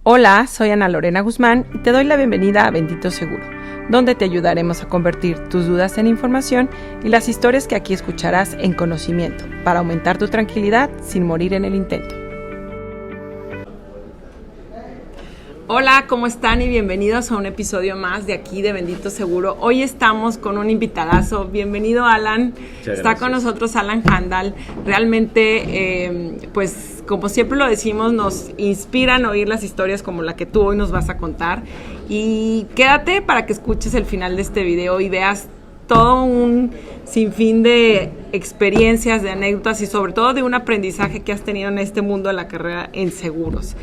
Hola, soy Ana Lorena Guzmán y te doy la bienvenida a Bendito Seguro, donde te ayudaremos a convertir tus dudas en información y las historias que aquí escucharás en conocimiento, para aumentar tu tranquilidad sin morir en el intento. Hola, ¿cómo están? Y bienvenidos a un episodio más de aquí de Bendito Seguro. Hoy estamos con un invitadazo. Bienvenido, Alan. Está con nosotros Alan Handal. Realmente, pues como siempre lo decimos, nos inspiran oír las historias como la que tú hoy nos vas a contar. Y quédate para que escuches el final de este video y veas todo un sinfín de experiencias, de anécdotas y sobre todo de un aprendizaje que has tenido en este mundo de la carrera en seguros.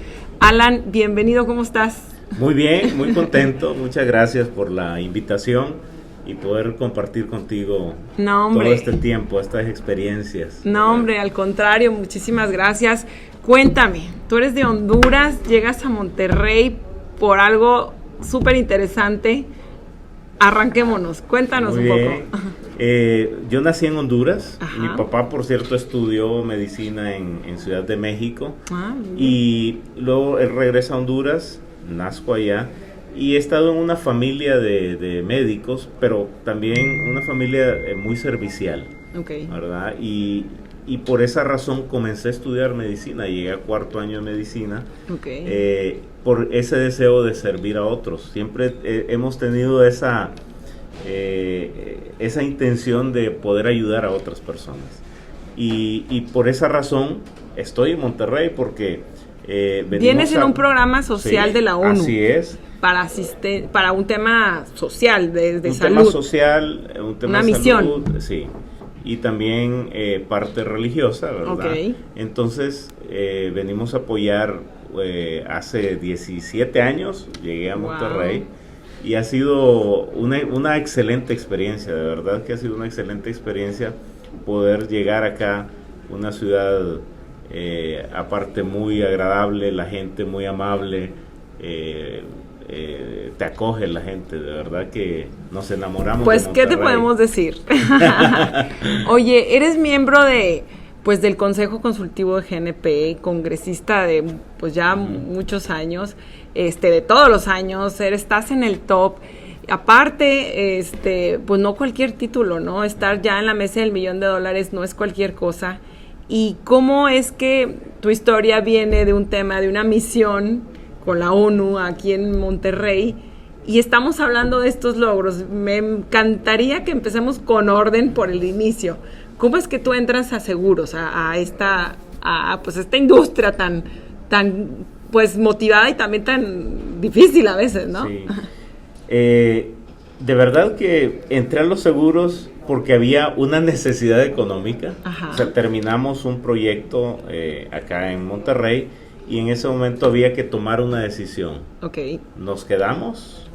Alan, bienvenido, ¿cómo estás? Muy bien, muy contento, muchas gracias por la invitación y poder compartir contigo todo este tiempo, estas experiencias. No, hombre, al contrario, muchísimas gracias. Cuéntame, tú eres de Honduras, llegas a Monterrey por algo súper interesante. Arranquémonos, cuéntanos un poco. Yo nací en Honduras. Ajá. Mi papá, por cierto, estudió medicina en Ciudad de México. Y luego él regresa a Honduras, nazco allá y he estado en una familia de médicos, pero también una familia muy servicial, ¿verdad? Y por esa razón comencé a estudiar medicina, llegué a cuarto año de medicina, por ese deseo de servir a otros. Siempre hemos tenido esa intención de poder ayudar a otras personas. Y por esa razón estoy en Monterrey porque vienes en un programa social de la ONU. Así es. Para un tema social, de salud. Un tema social, un tema una de misión. Salud, sí. Y también parte religiosa, ¿verdad? Entonces, venimos a apoyar, hace 17 años, llegué a Monterrey. Y ha sido una excelente experiencia, de verdad que ha sido una excelente experiencia poder llegar acá, una ciudad aparte muy agradable, la gente muy amable, te acoge la gente, de verdad que nos enamoramos. Pues, de Monterrey. ¿qué te podemos decir? Oye, eres miembro del Consejo Consultivo de GNP, congresista de pues ya muchos años, de todos los años, estás en el top. Aparte, pues no cualquier título, ¿no? Estar ya en la mesa del $1,000,000 no es cualquier cosa. ¿Y cómo es que tu historia viene de un tema, de una misión con la ONU aquí en Monterrey? Y estamos hablando de estos logros. Me encantaría que empecemos con orden por el inicio. ¿Cómo es que tú entras a seguros, a esta industria tan pues motivada y también tan difícil a veces, ¿no? Sí. De verdad que entré a los seguros porque había una necesidad económica. Ajá. O sea, terminamos un proyecto acá en Monterrey y en ese momento había que tomar una decisión. ¿Nos quedamos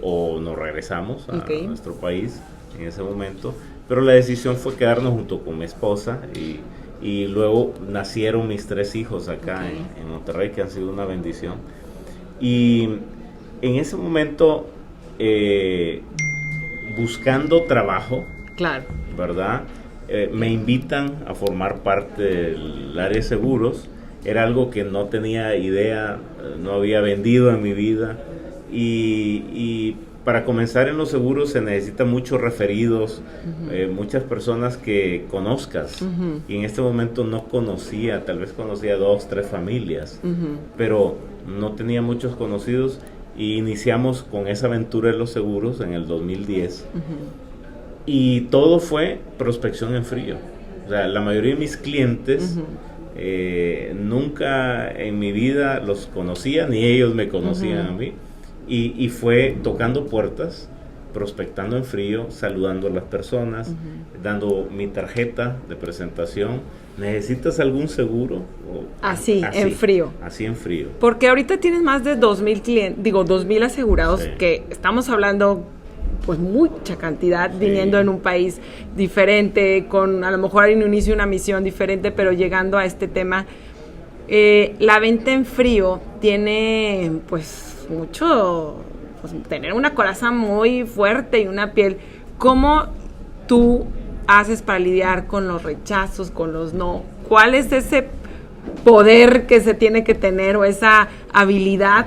o nos regresamos a nuestro país en ese momento? Pero la decisión fue quedarnos junto con mi esposa y luego nacieron mis 3 hijos acá en Monterrey, que han sido una bendición. Y en ese momento, buscando trabajo, ¿verdad? Me invitan a formar parte del área de seguros. Era algo que no tenía idea, no había vendido en mi vida. Y para comenzar en los seguros se necesitan muchos referidos, muchas personas que conozcas. Y en este momento no conocía, tal vez conocía 2, 3 familias, pero no tenía muchos conocidos. Y iniciamos con esa aventura de los seguros en el 2010. Y todo fue prospección en frío. O sea, la mayoría de mis clientes nunca en mi vida los conocía, ni ellos me conocían a mí. Y fue tocando puertas, prospectando en frío, saludando a las personas, dando mi tarjeta de presentación. ¿Necesitas algún seguro? Así, en frío. Así en frío. Porque ahorita tienes más de 2,000 clientes, 2,000 asegurados, que estamos hablando pues mucha cantidad viniendo en un país diferente, con a lo mejor en un inicio una misión diferente, pero llegando a este tema. La venta en frío tiene pues mucho, pues tener una coraza muy fuerte y una piel. ¿Cómo tú haces para lidiar con los rechazos, con los no? ¿Cuál es ese poder que se tiene que tener o esa habilidad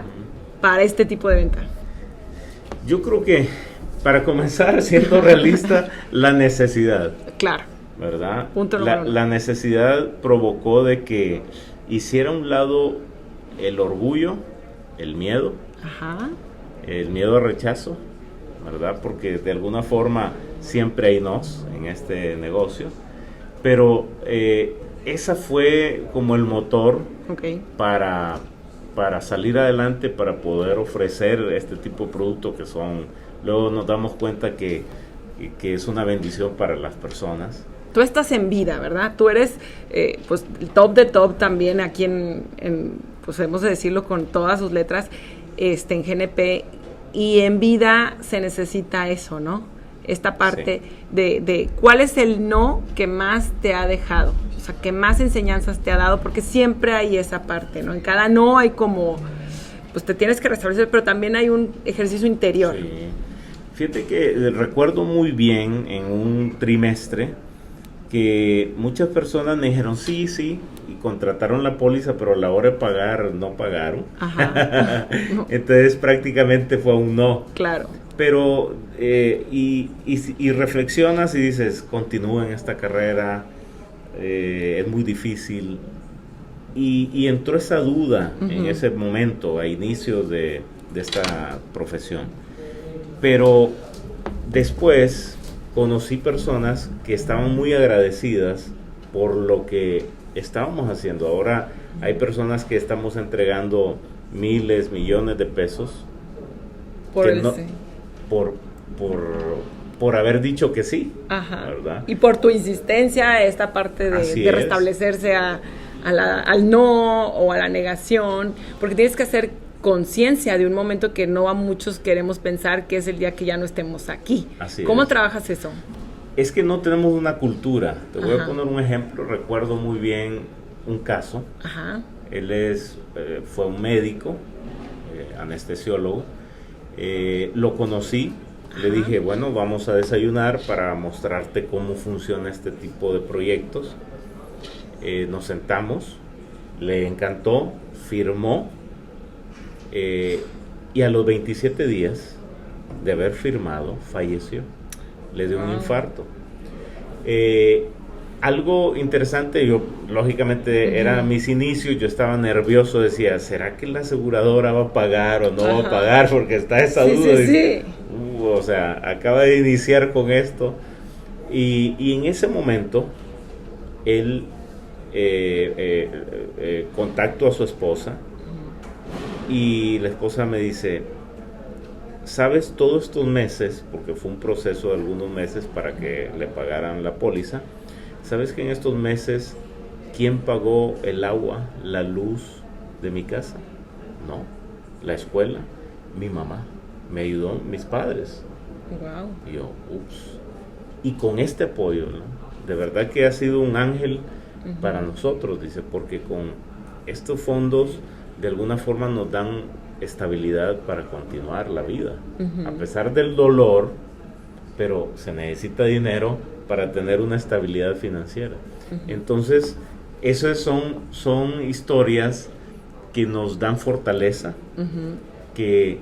para este tipo de venta? Yo creo que, para comenzar, siendo realista, la necesidad. Claro. ¿Verdad? Punto número uno. La necesidad provocó de que hiciera a un lado el orgullo, el miedo, el miedo al rechazo, ¿verdad? Porque de alguna forma siempre hay nos en este negocio, pero esa fue como el motor para salir adelante, para poder ofrecer este tipo de productos que son, luego nos damos cuenta que es una bendición para las personas. Tú estás en vida, ¿verdad? Tú eres pues top de top también aquí pues hemos de decirlo con todas sus letras, en GNP, y en vida se necesita eso, ¿no? Esta parte de cuál es el no que más te ha dejado, o sea, que más enseñanzas te ha dado, porque siempre hay esa parte, ¿no? En cada no hay como, pues te tienes que restablecer, pero también hay un ejercicio interior. Sí. Fíjate que recuerdo muy bien en un trimestre que muchas personas me dijeron sí, y contrataron la póliza, pero a la hora de pagar no pagaron. Ajá. Entonces prácticamente fue un no. Claro. Pero, y reflexionas y dices, continúa en esta carrera, es muy difícil. Y entró esa duda en ese momento, a inicios de esta profesión. Pero después conocí personas que estaban muy agradecidas por lo que estábamos haciendo. Ahora hay personas que estamos entregando miles, millones de pesos por haber dicho que sí. Ajá. ¿Verdad? Y por tu insistencia, esta parte de restablecerse al no o a la negación, porque tienes que hacer conciencia de un momento que no a muchos queremos pensar que es el día que ya no estemos aquí. ¿Cómo trabajas eso? Es que no tenemos una cultura. Te voy a poner un ejemplo. Recuerdo muy bien un caso. Él fue un médico, anestesiólogo. Lo conocí. Le dije, bueno, vamos a desayunar para mostrarte cómo funciona este tipo de proyectos. Nos sentamos, le encantó, firmó. Y a los 27 días de haber firmado, falleció. Le dio un infarto. Algo interesante, yo lógicamente era mis inicios, yo estaba nervioso, decía, ¿será que la aseguradora va a pagar o no va a pagar? Porque está esa duda. Sí. O sea, acaba de iniciar con esto. Y en ese momento, él contactó a su esposa. Y la esposa me dice, ¿sabes todos estos meses? Porque fue un proceso de algunos meses para que le pagaran la póliza. ¿Sabes que en estos meses quién pagó el agua, la luz de mi casa? No, la escuela, mi mamá. Me ayudó mis padres. Wow. Y yo, ups. Y con este apoyo, ¿no? De verdad que ha sido un ángel para nosotros, dice, porque con estos fondos de alguna forma nos dan estabilidad para continuar la vida, a pesar del dolor, pero se necesita dinero para tener una estabilidad financiera. Entonces, esas son historias que nos dan fortaleza, que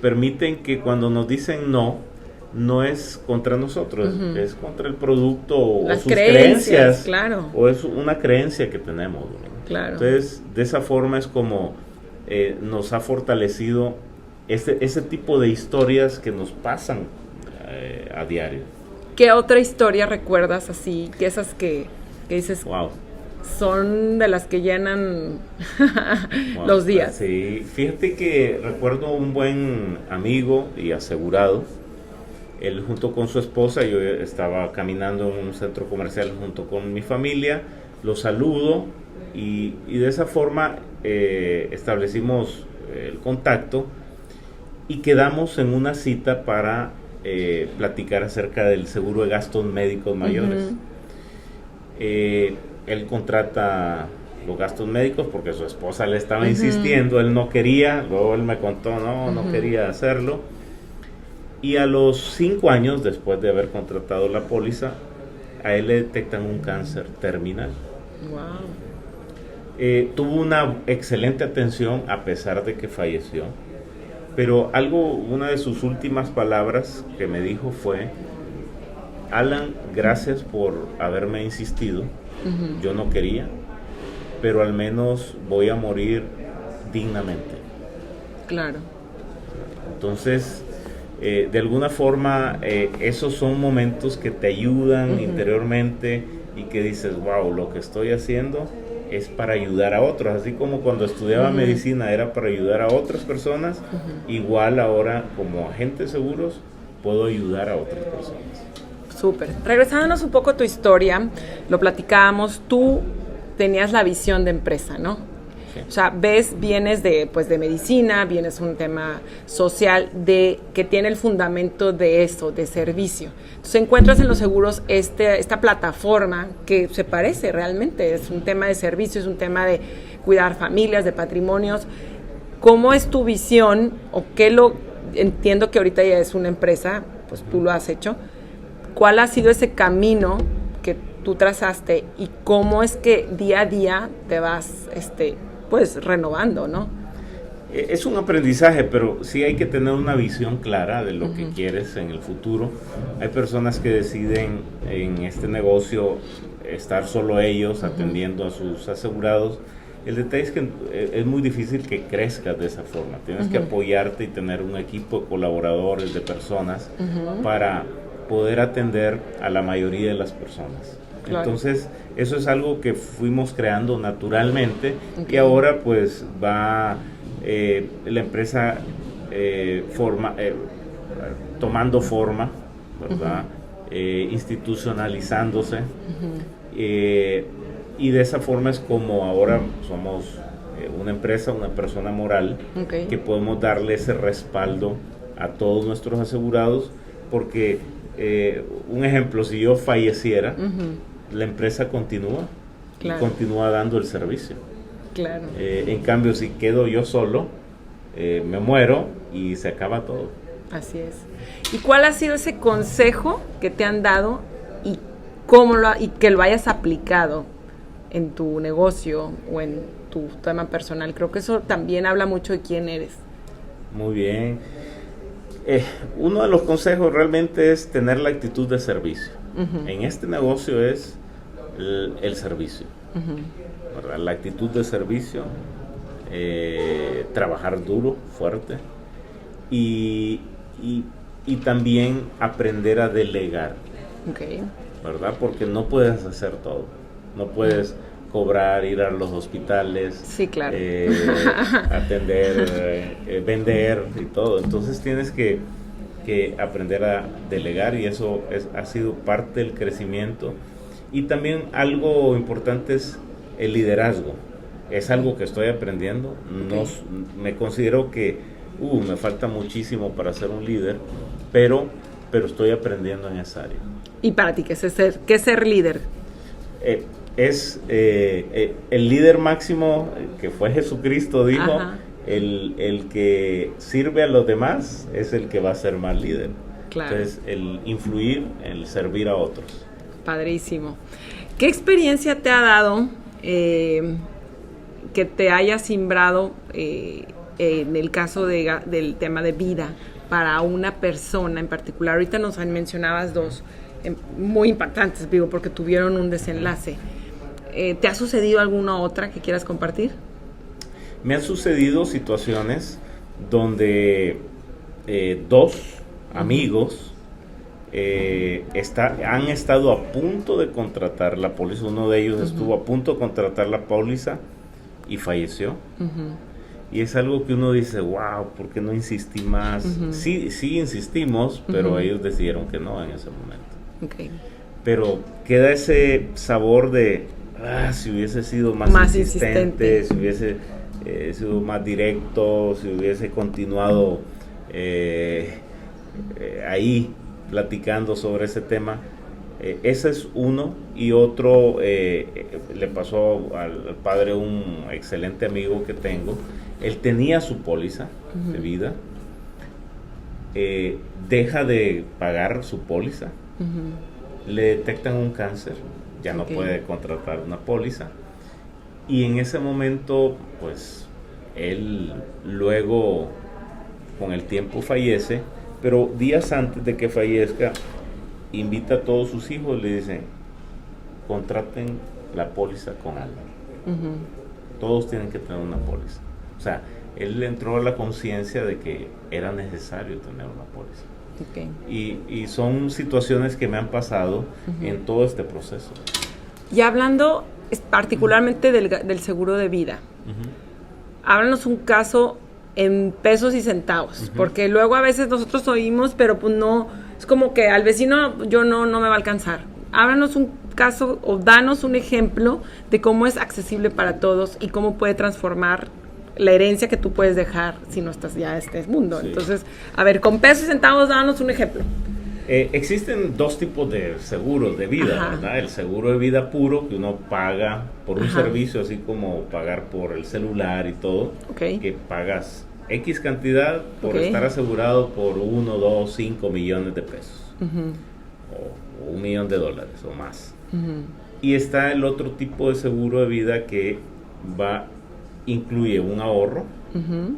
permiten que cuando nos dicen no es contra nosotros, es contra el producto o sus creencias, claro. O es una creencia que tenemos, ¿no? Claro. Entonces, de esa forma es como nos ha fortalecido ese tipo de historias que nos pasan a diario. ¿Qué otra historia recuerdas así? Que esas que dices, wow, son de las que llenan los días. Sí, fíjate que recuerdo un buen amigo y asegurado. Él junto con su esposa, yo estaba caminando en un centro comercial junto con mi familia, lo saludo y de esa forma establecimos el contacto y quedamos en una cita para platicar acerca del seguro de gastos médicos mayores. Él contrata los gastos médicos porque su esposa le estaba insistiendo, él no quería, luego él me contó, no quería hacerlo. Y a los 5 años después de haber contratado la póliza, a él le detectan un cáncer terminal. Wow. Tuvo una excelente atención a pesar de que falleció, pero una de sus últimas palabras que me dijo fue: Alan, gracias por haberme insistido. Yo no quería, pero al menos voy a morir dignamente. Claro. Entonces, de alguna forma, esos son momentos que te ayudan interiormente y que dices, wow, lo que estoy haciendo es para ayudar a otros. Así como cuando estudiaba medicina era para ayudar a otras personas, igual ahora como agente de seguros puedo ayudar a otras personas. Súper. Regresándonos un poco a tu historia, lo platicábamos, tú tenías la visión de empresa, ¿no? Sí. O sea, vienes de medicina, vienes un tema social que tiene el fundamento de eso, de servicio. Entonces encuentras en los seguros esta plataforma que se parece realmente, es un tema de servicio, es un tema de cuidar familias, de patrimonios. ¿Cómo es tu visión o entiendo que ahorita ya es una empresa, pues tú lo has hecho? ¿Cuál ha sido ese camino que tú trazaste y cómo es que día a día te vas pues renovando, ¿no? Es un aprendizaje, pero sí hay que tener una visión clara de lo que quieres en el futuro. Hay personas que deciden en este negocio estar solo ellos atendiendo a sus asegurados. El detalle es que es muy difícil que crezcas de esa forma. Tienes que apoyarte y tener un equipo de colaboradores, de personas para poder atender a la mayoría de las personas. Claro. Entonces, eso es algo que fuimos creando naturalmente y ahora pues va la empresa tomando forma, ¿verdad? Institucionalizándose y de esa forma es como ahora somos una empresa, una persona moral que podemos darle ese respaldo a todos nuestros asegurados porque un ejemplo, si yo falleciera, la empresa continúa y continúa dando el servicio. Claro. En cambio, si quedo yo solo, me muero y se acaba todo. Así es. ¿Y cuál ha sido ese consejo que te han dado y que lo hayas aplicado en tu negocio o en tu tema personal? Creo que eso también habla mucho de quién eres. Muy bien. Uno de los consejos realmente es tener la actitud de servicio. En este negocio es el servicio, ¿verdad? La actitud de servicio, trabajar duro, fuerte y también aprender a delegar, ¿verdad? Porque no puedes hacer todo, no puedes cobrar, ir a los hospitales, sí, claro. Atender, vender y todo. Entonces tienes que aprender a delegar y eso ha sido parte del crecimiento. Y también algo importante es el liderazgo. Es algo que estoy aprendiendo. Me considero que me falta muchísimo para ser un líder, pero estoy aprendiendo en esa área. ¿Y para ti qué es ser líder? El líder máximo que fue Jesucristo dijo, el que sirve a los demás es el que va a ser más líder. Claro. Entonces, el influir, el servir a otros. Padrísimo. ¿Qué experiencia te ha dado que te haya simbrado en el caso del tema de vida para una persona en particular? Ahorita nos mencionabas dos muy impactantes, digo, porque tuvieron un desenlace. ¿Te ha sucedido alguna otra que quieras compartir? Me han sucedido situaciones donde dos amigos han estado a punto de contratar la póliza. Uno de ellos estuvo a punto de contratar la póliza y falleció. Y es algo que uno dice, wow, ¿por qué no insistí más? Sí insistimos, pero ellos decidieron que no en ese momento. Pero queda ese sabor de, si hubiese sido más insistente, si hubiese sido más directo, si hubiese continuado ahí platicando sobre ese tema. Ese es uno. Y otro, le pasó al padre, un excelente amigo que tengo. Él tenía su póliza de vida, deja de pagar su póliza, le detectan un cáncer, ya no puede contratar una póliza Y en ese momento, pues, él luego, con el tiempo, fallece, pero días antes de que fallezca, invita a todos sus hijos, le dicen, contraten la póliza con Álvaro. Todos tienen que tener una póliza. O sea, él le entró a la conciencia de que era necesario tener una póliza. Y son situaciones que me han pasado en todo este proceso. Y hablando particularmente del seguro de vida, háblanos un caso en pesos y centavos, porque luego a veces nosotros oímos, pero pues no, es como que al vecino yo no me va a alcanzar. Háblanos un caso o danos un ejemplo de cómo es accesible para todos y cómo puede transformar la herencia que tú puedes dejar si no estás ya en este mundo. Sí. Entonces, a ver, con pesos y centavos, danos un ejemplo. Existen dos tipos de seguros de vida, ¿verdad? El seguro de vida puro, que uno paga por un servicio, así como pagar por el celular y todo, que pagas X cantidad por estar asegurado por 1, 2, 5 millones de pesos, o $1 millón o más. Y está el otro tipo de seguro de vida que incluye un ahorro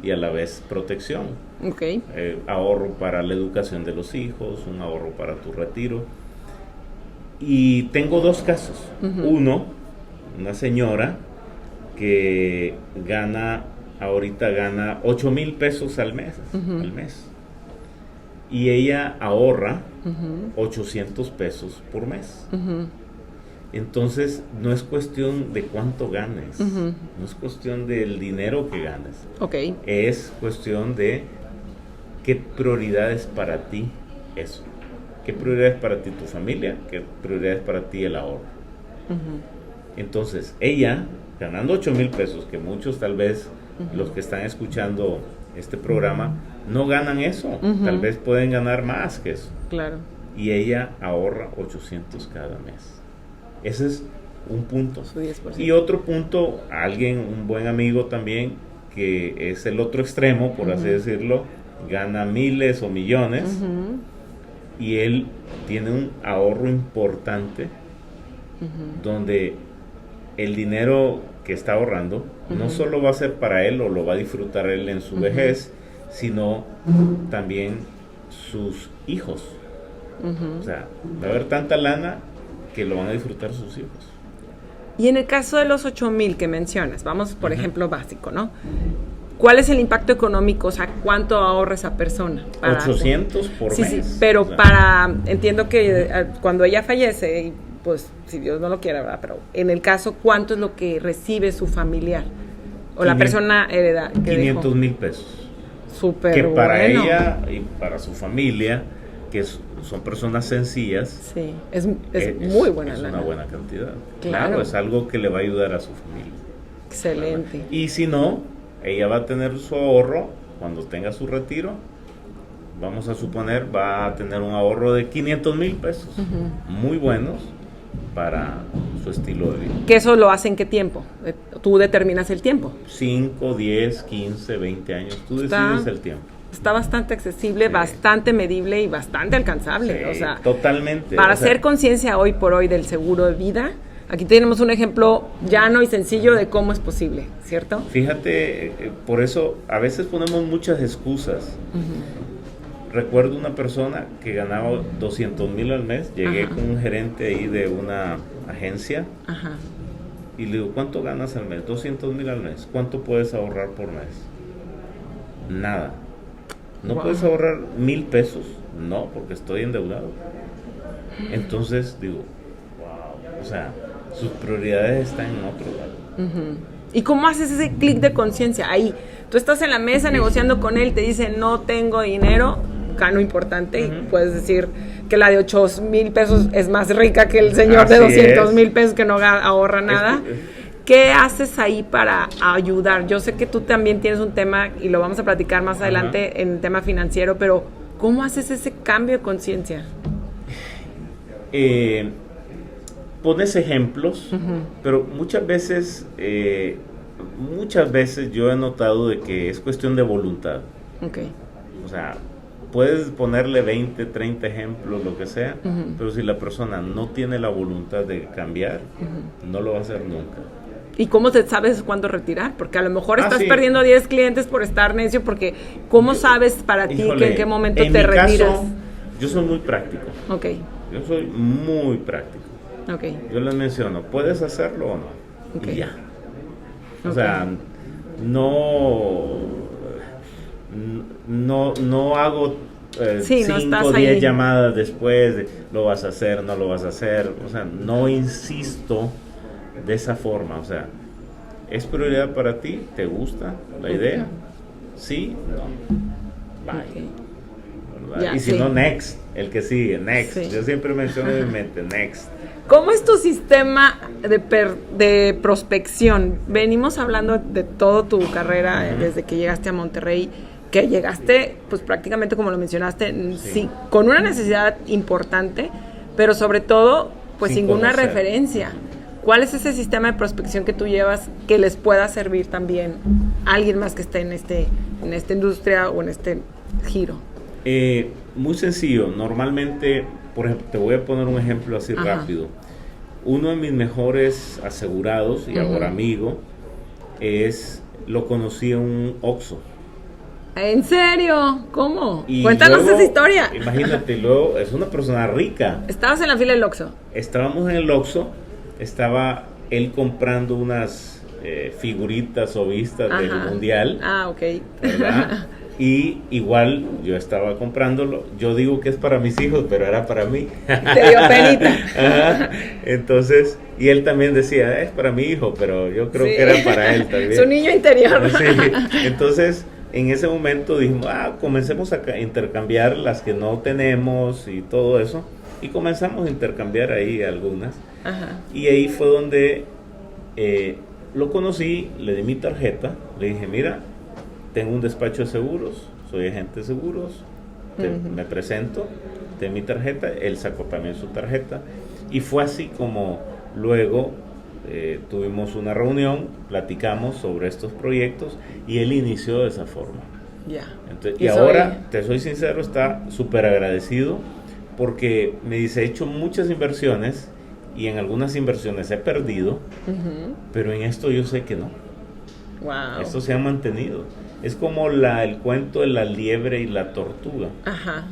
y a la vez protección. Ahorro para la educación de los hijos, un ahorro para tu retiro. Y tengo dos casos. Uno, una señora que ahorita gana 8,000 pesos al mes. Y ella ahorra 800 pesos por mes. Entonces, no es cuestión de cuánto ganes, no es cuestión del dinero que ganes, es cuestión de qué prioridad es para ti eso, qué prioridad es para ti tu familia, qué prioridad es para ti el ahorro. Entonces, ella, ganando 8,000 pesos, que muchos tal vez, los que están escuchando este programa, no ganan eso, tal vez pueden ganar más que eso. Claro. Y ella ahorra 800 cada mes. Ese es un punto. Y otro punto, un buen amigo también, que es el otro extremo, por así decirlo, gana miles o millones, y él tiene un ahorro importante, donde el dinero que está ahorrando no solo va a ser para él o lo va a disfrutar él en su vejez, sino también sus hijos. O sea, va a haber tanta lana que lo van a disfrutar sus hijos. Y en el caso de los 8,000 que mencionas, vamos por ejemplo básico, ¿no? ¿Cuál es el impacto económico? O sea, ¿cuánto ahorra esa persona? 800 por mes. Sí, pero entiendo que cuando ella fallece, pues si Dios no lo quiera, ¿verdad? Pero en el caso, ¿cuánto es lo que recibe su familiar? O la persona hereda. 500,000 pesos. Súper que bueno. Para ella y para su familia, que son personas sencillas, sí, es muy buena. Es una buena cantidad. Claro, es algo que le va a ayudar a su familia. Excelente. ¿Verdad? Y si no, ella va a tener su ahorro cuando tenga su retiro. Vamos a suponer, va a tener un ahorro de 500,000 pesos, muy buenos para su estilo de vida. ¿Que eso lo hace en qué tiempo? ¿Tú determinas el tiempo? 5, 10, 15, 20 años, tú decides el tiempo. Está bastante accesible, bastante medible y bastante alcanzable. Sí, o sea, totalmente. Para hacer conciencia hoy por hoy del seguro de vida, aquí tenemos un ejemplo llano y sencillo de cómo es posible, ¿cierto? Fíjate, por eso a veces ponemos muchas excusas. Recuerdo una persona que ganaba 200,000 al mes. Llegué con un gerente ahí de una agencia y le digo, ¿cuánto ganas al mes? 200,000 al mes. ¿Cuánto puedes ahorrar por mes? Nada. ¿No puedes ahorrar 1,000 pesos? No, porque estoy endeudado. Entonces digo, wow, o sea, sus prioridades están en otro lado. ¿Y cómo haces ese clic de conciencia? Ahí, tú estás en la mesa negociando con él, te dice, no tengo dinero, gano importante, y puedes decir que la de 8,000 pesos es más rica que el señor de 200,000 pesos que no ahorra nada. ¿Qué haces ahí para ayudar? Yo sé que tú también tienes un tema, y lo vamos a platicar más adelante en el tema financiero, pero ¿cómo haces ese cambio de conciencia? Pones ejemplos, pero muchas veces yo he notado de que es cuestión de voluntad. O sea, puedes ponerle 20, 30 ejemplos, lo que sea, pero si la persona no tiene la voluntad de cambiar, no lo va a hacer nunca. ¿Y cómo te sabes cuándo retirar? Porque a lo mejor estás perdiendo 10 clientes por estar necio, porque ¿cómo sabes para ti que en qué momento te retiras? Caso, yo soy muy práctico. Ok. Yo soy muy práctico. Okay. Yo les menciono, ¿puedes hacerlo o no? Okay. Y ya. O sea, no hago 5 o 10 llamadas después de lo vas a hacer, no lo vas a hacer. O sea, no insisto de esa forma. O sea, ¿es prioridad para ti? ¿Te gusta la idea? ¿Sí? No. Bye. Ya, y si no, next. El que sigue, next. Sí. Yo siempre menciono en mi mente, next. ¿Cómo es tu sistema de prospección? Venimos hablando de toda tu carrera desde que llegaste a Monterrey, que llegaste, pues prácticamente como lo mencionaste, sí, con una necesidad importante, pero sobre todo, pues sin ninguna referencia. ¿Cuál es ese sistema de prospección que tú llevas que les pueda servir también a alguien más que esté en esta industria o en este giro? Muy sencillo. Normalmente, por ejemplo, te voy a poner un ejemplo así rápido. Uno de mis mejores asegurados y ahora amigo lo conocí en un Oxxo. ¿En serio? ¿Cómo? Cuéntanos esa historia. Imagínate, luego es una persona rica. ¿Estabas en la fila del Oxxo? Estábamos en el Oxxo, estaba él comprando unas figuritas o vistas del Mundial. Ah, ok. ¿Verdad? Y igual yo estaba comprándolo. Yo digo que es para mis hijos, pero era para mí. Te dio penita. Ajá. Entonces, y él también decía, es para mi hijo, pero yo creo que era para él también. Su niño interior. Sí. Entonces, en ese momento dijimos, comencemos a intercambiar las que no tenemos y todo eso. Y comenzamos a intercambiar ahí algunas. Ajá. Y ahí fue donde lo conocí, le di mi tarjeta, le dije, mira, tengo un despacho de seguros, soy agente de seguros, me presento, tengo mi tarjeta, él sacó también su tarjeta, y fue así como luego tuvimos una reunión, platicamos sobre estos proyectos, y él inició de esa forma. Ya. Entonces, y ahora, te soy sincero, está súper agradecido, porque me dice, he hecho muchas inversiones, y en algunas inversiones he perdido, pero en esto yo sé que no. Wow. Esto se ha mantenido. Es como el cuento de la liebre y la tortuga. Ajá.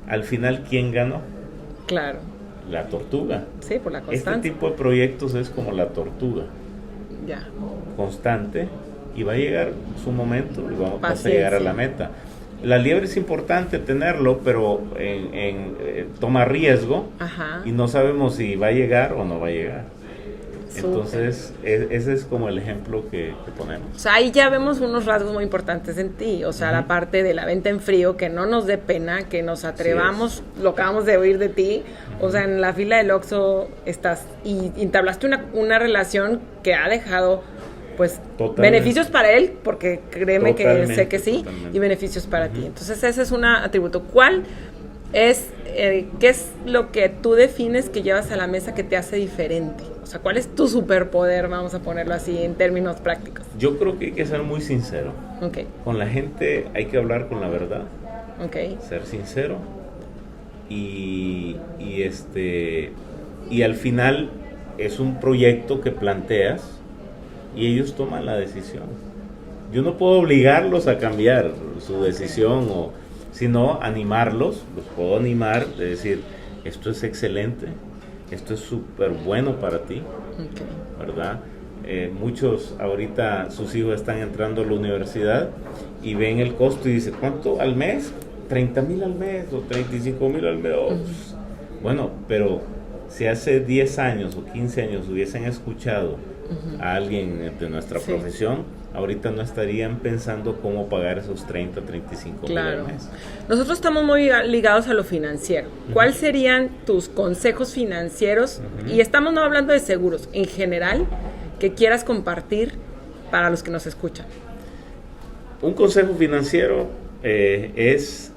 Al final, ¿quién ganó? Claro. La tortuga. Sí, por la constancia. Este tipo de proyectos es como la tortuga. Ya. Constante, y va a llegar su momento y vamos a llegar a la meta. La liebre es importante tenerlo, pero toma riesgo. Ajá. Y no sabemos si va a llegar o no va a llegar. Entonces, ese es como el ejemplo que ponemos. O sea, ahí ya vemos unos rasgos muy importantes en ti. O sea, la parte de la venta en frío, que no nos dé pena, que nos atrevamos, lo acabamos de oír de ti. O sea, en la fila del Oxxo estás y entablaste una relación que ha dejado, pues, beneficios para él, porque créeme que sé que sí, y beneficios para ti. Entonces, ese es un atributo. ¿Cuál es, qué es lo que tú defines que llevas a la mesa que te hace diferente? O sea, ¿cuál es tu superpoder? Vamos a ponerlo así en términos prácticos. Yo creo que hay que ser muy sincero. Okay. Con la gente hay que hablar con la verdad. Okay. Ser sincero. Y al final es un proyecto que planteas y ellos toman la decisión. Yo no puedo obligarlos a cambiar su decisión, sino animarlos. Los puedo animar de decir, esto es excelente. Esto es súper bueno para ti, ¿verdad? Muchos ahorita, sus hijos están entrando a la universidad y ven el costo y dicen, ¿cuánto al mes? 30,000 al mes o 35,000 al mes. Bueno, pero si hace 10 años o 15 años hubiesen escuchado a alguien de nuestra profesión, ahorita no estarían pensando cómo pagar esos 30, 35,000 al mes. Nosotros estamos muy ligados a lo financiero. ¿Cuáles serían tus consejos financieros? Y estamos no hablando de seguros, en general, que quieras compartir para los que nos escuchan. Un consejo financiero es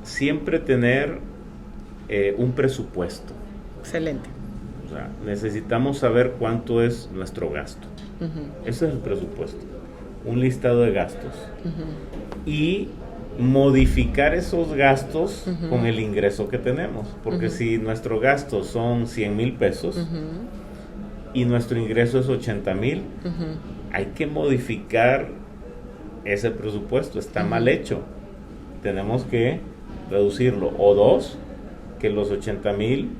siempre tener un presupuesto. Excelente. O sea, necesitamos saber cuánto es nuestro gasto. Ese es el presupuesto. Un listado de gastos. Y modificar esos gastos con el ingreso que tenemos. Porque si nuestros gastos son 100,000 pesos y nuestro ingreso es 80,000, hay que modificar ese presupuesto, está mal hecho. Tenemos que reducirlo. O dos, que los 80,000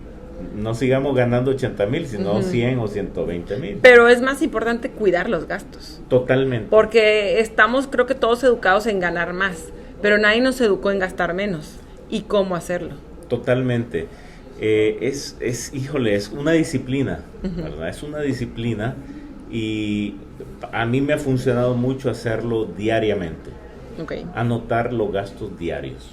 no sigamos ganando 80,000, sino 100 o 120,000. Pero es más importante cuidar los gastos. Totalmente. Porque estamos, creo que todos educados en ganar más, pero nadie nos educó en gastar menos. ¿Y cómo hacerlo? Totalmente. Híjole, es una disciplina, ¿verdad? Es una disciplina y a mí me ha funcionado mucho hacerlo diariamente. Okay. Anotar los gastos diarios.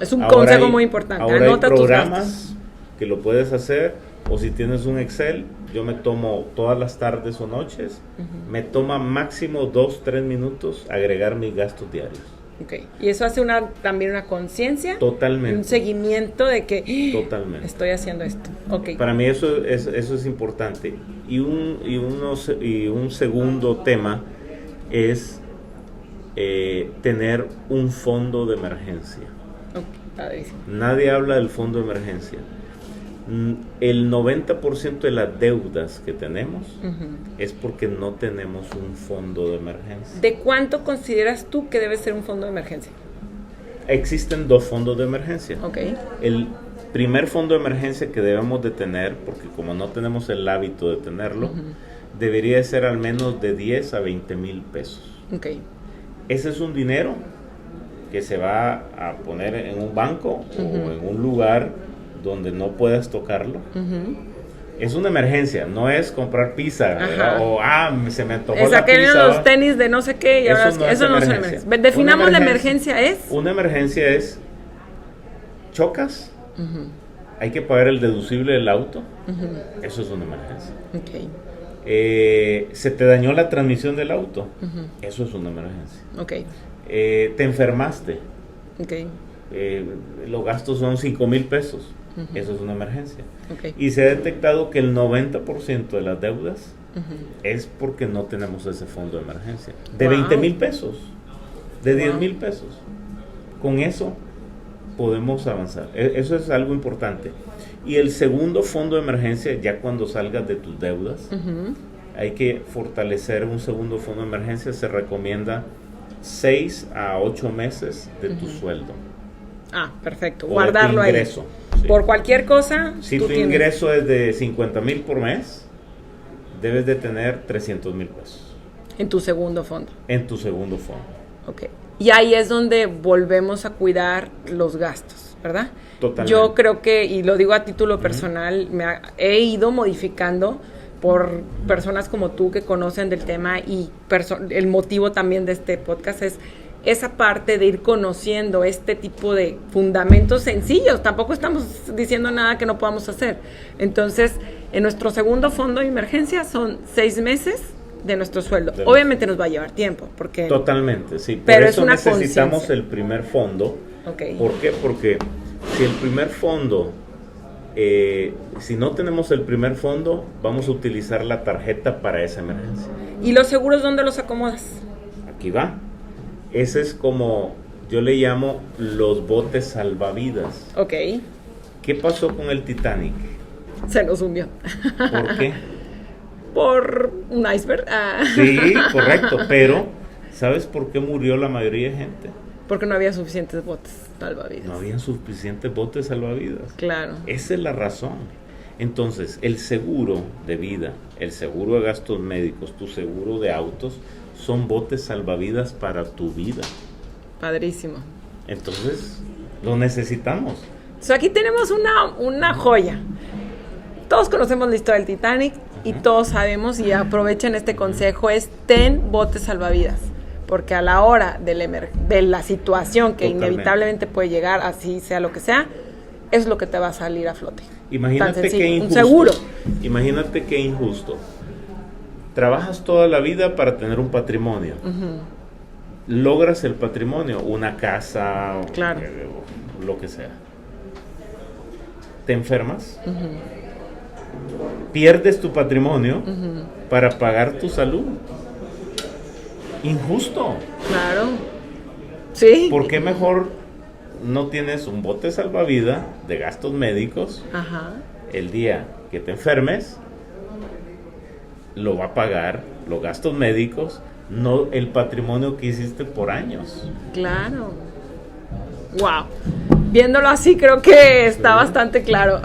Es un consejo muy importante. Ahora Anota hay programas tus gastos que lo puedes hacer, o si tienes un Excel, yo me tomo todas las tardes o noches, me toma máximo 2-3 minutos agregar mis gastos diarios. Okay. Y eso hace también una conciencia. Totalmente. Un seguimiento de que totalmente estoy haciendo esto. Okay. Para mí eso es importante. Y un segundo tema es tener un fondo de emergencia. Okay. Nadie habla del fondo de emergencia. El 90% de las deudas que tenemos es porque no tenemos un fondo de emergencia. ¿De cuánto consideras tú que debe ser un fondo de emergencia? Existen 2 fondos de emergencia. Okay. El primer fondo de emergencia que debemos de tener, porque como no tenemos el hábito de tenerlo, debería de ser al menos de 10 a 20,000 pesos. Okay. Ese es un dinero que se va a poner en un banco o en un lugar donde no puedas tocarlo. Es una emergencia, no es comprar pizza o se me antojó la pizza. Los tenis de no sé qué y eso no es una emergencia. Definamos la emergencia es. Una emergencia es chocas, hay que pagar el deducible del auto, eso es una emergencia. Okay. Se te dañó la transmisión del auto, eso es una emergencia. Okay. Te enfermaste, okay. Los gastos son 5,000 pesos. Eso es una emergencia. Okay. Y se ha detectado que el 90% de las deudas es porque no tenemos ese fondo de emergencia. De 20,000 pesos, de 10,000 pesos. Con eso podemos avanzar. Eso es algo importante. Y el segundo fondo de emergencia, ya cuando salgas de tus deudas, hay que fortalecer un segundo fondo de emergencia. Se recomienda 6 a 8 meses de tu sueldo. Perfecto. O guardarlo de tu ingreso, ahí. Sí. Por cualquier cosa. Si tu ingreso es de 50,000 por mes, debes de tener 300,000 pesos. En tu segundo fondo. En tu segundo fondo. Ok. Y ahí es donde volvemos a cuidar los gastos, ¿verdad? Totalmente. Yo creo que, y lo digo a título personal, he ido modificando por personas como tú que conocen del tema y el motivo también de este podcast es esa parte de ir conociendo este tipo de fundamentos sencillos. Tampoco estamos diciendo nada que no podamos hacer. Entonces, en nuestro segundo fondo de emergencia son 6 meses de nuestro sueldo. Obviamente nos va a llevar tiempo, porque... Totalmente, sí. Pero por es eso una necesitamos conciencia. el primer fondo. Okay. ¿Por qué? Porque si el primer fondo, si no tenemos el primer fondo, vamos a utilizar la tarjeta para esa emergencia. ¿Y los seguros dónde los acomodas? Aquí va. Ese es como, yo le llamo los botes salvavidas. Ok. ¿Qué pasó con el Titanic? Se nos hundió. ¿Por qué? Por un iceberg. Sí, correcto, pero ¿sabes por qué murió la mayoría de gente? Porque no había suficientes botes salvavidas. No habían suficientes botes salvavidas. Claro. Esa es la razón. Entonces, el seguro de vida, el seguro de gastos médicos, tu seguro de autos, son botes salvavidas para tu vida. Padrísimo. Entonces, lo necesitamos. Aquí tenemos una joya. Todos conocemos la historia del Titanic y todos sabemos, y aprovechen este consejo, es ten botes salvavidas. Porque a la hora de la situación que inevitablemente puede llegar, así sea lo que sea, es lo que te va a salir a flote. Imagínate qué injusto. Un seguro. Imagínate qué injusto. Trabajas toda la vida para tener un patrimonio. Logras el patrimonio, una casa, claro, o lo que sea. Te enfermas. Pierdes tu patrimonio para pagar tu salud. Injusto. Claro. Sí. ¿Por qué mejor no tienes un bote salvavidas de gastos médicos? Ajá. El día que te enfermes, lo va a pagar los gastos médicos, no el patrimonio que hiciste por años. Claro. Wow. Viéndolo así creo que está bastante claro.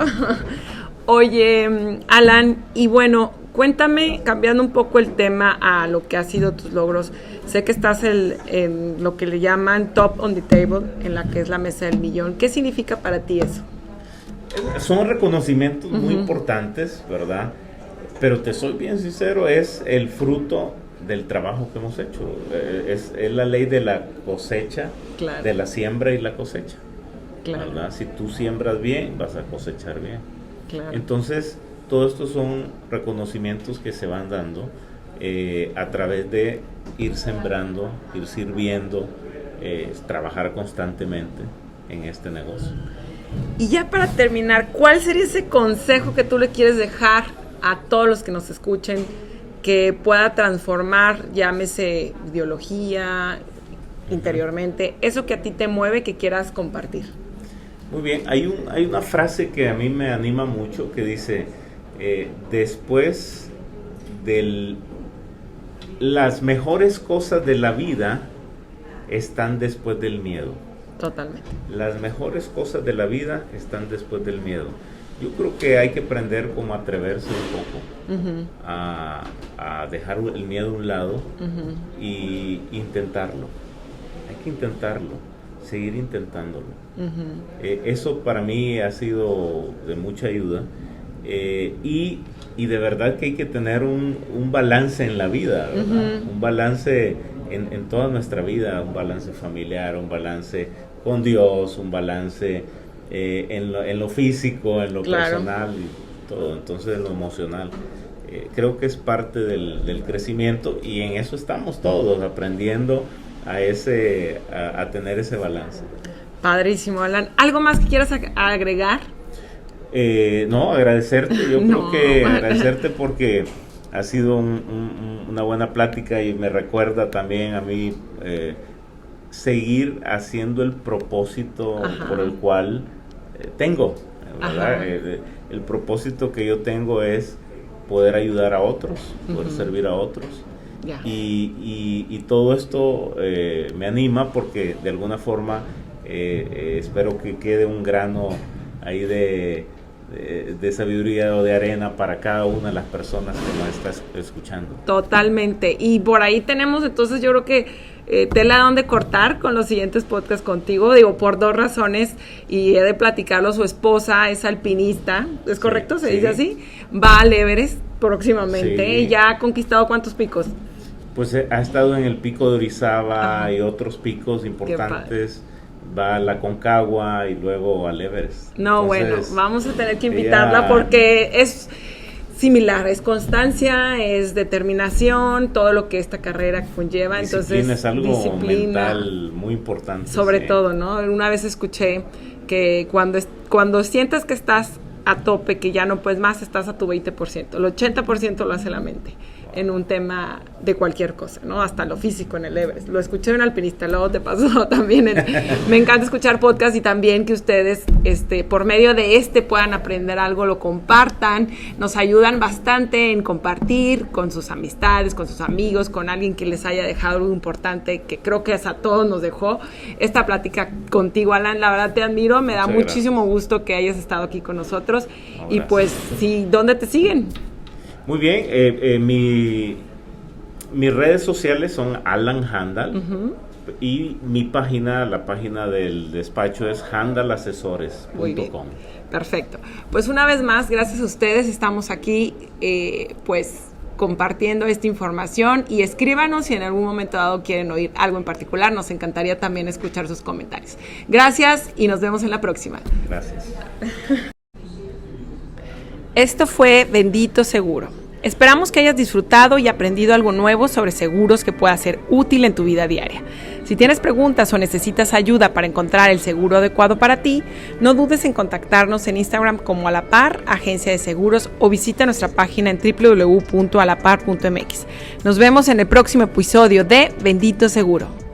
Oye, Alan, y bueno, cuéntame, cambiando un poco el tema a lo que han sido tus logros. Sé que estás en lo que le llaman top on the table, en la que es la mesa del millón. ¿Qué significa para ti eso? Son reconocimientos muy importantes, ¿verdad? Pero te soy bien sincero, es el fruto del trabajo que hemos hecho. Es la ley de la cosecha, claro, de la siembra y la cosecha. Claro. ¿Verdad? Si tú siembras bien, vas a cosechar bien. Claro. Entonces, todo esto son reconocimientos que se van dando a través de ir sembrando, ir sirviendo, trabajar constantemente en este negocio. Y ya para terminar, ¿cuál sería ese consejo que tú le quieres dejar a todos los que nos escuchen que pueda transformar, llámese ideología, interiormente, eso que a ti te mueve, que quieras compartir? Muy bien, hay una frase que a mí me anima mucho que dice, después de las mejores cosas de la vida están después del miedo. Totalmente. Las mejores cosas de la vida están después del miedo. Yo creo que hay que aprender como a atreverse un poco a dejar el miedo a un lado y intentarlo. Hay que intentarlo, seguir intentándolo. Eso para mí ha sido de mucha ayuda y de verdad que hay que tener un balance en la vida, ¿verdad? Un balance en toda nuestra vida, un balance familiar, un balance con Dios, un balance en lo físico, en lo personal y todo, entonces en lo emocional. Creo que es parte del crecimiento y en eso estamos todos aprendiendo a tener ese balance. Padrísimo, Alan. ¿Algo más que quieras agregar? No, agradecerte. Yo creo que agradecerte porque ha sido una buena plática y me recuerda también a mí seguir haciendo el propósito por el cual tengo, ¿verdad? El propósito que yo tengo es poder ayudar a otros, poder servir a otros. Y todo esto me anima porque de alguna forma espero que quede un grano ahí de sabiduría o de arena para cada una de las personas que nos estás escuchando. Totalmente. Y por ahí tenemos entonces yo creo que tela donde cortar con los siguientes podcasts contigo, digo, por dos razones, y he de platicarlo. Su esposa es alpinista, ¿es correcto? ¿Se dice así? Va al Everest próximamente y ya ha conquistado ¿cuántos picos? Pues ha estado en el pico de Orizaba y otros picos importantes. Va a la Concagua y luego al Everest. No, entonces, bueno, vamos a tener que invitarla porque es similar, es constancia, es determinación, todo lo que esta carrera conlleva. Disciplina, entonces, es algo mental muy importante. Sobre todo, ¿no? Una vez escuché que cuando sientas que estás a tope, que ya no puedes más, estás a tu 20%. El 80% lo hace la mente en un tema de cualquier cosa, ¿no? Hasta lo físico en el Everest. Lo escuché de un alpinista, luego te pasó también. Me encanta escuchar podcasts y también que ustedes, por medio de puedan aprender algo, lo compartan. Nos ayudan bastante en compartir con sus amistades, con sus amigos, con alguien que les haya dejado algo importante, que creo que a todos nos dejó esta plática contigo, Alan. La verdad te admiro, me da muchísimo gusto que hayas estado aquí con nosotros. No, y pues, sí, ¿dónde te siguen? Muy bien, mis redes sociales son Alan Handal y mi página, la página del despacho es handalasesores.com. Perfecto. Pues una vez más, gracias a ustedes, estamos aquí pues compartiendo esta información y escríbanos si en algún momento dado quieren oír algo en particular, nos encantaría también escuchar sus comentarios. Gracias y nos vemos en la próxima. Gracias. Esto fue Bendito Seguro. Esperamos que hayas disfrutado y aprendido algo nuevo sobre seguros que pueda ser útil en tu vida diaria. Si tienes preguntas o necesitas ayuda para encontrar el seguro adecuado para ti, no dudes en contactarnos en Instagram como Alapar, Agencia de Seguros, o visita nuestra página en www.alapar.mx. Nos vemos en el próximo episodio de Bendito Seguro.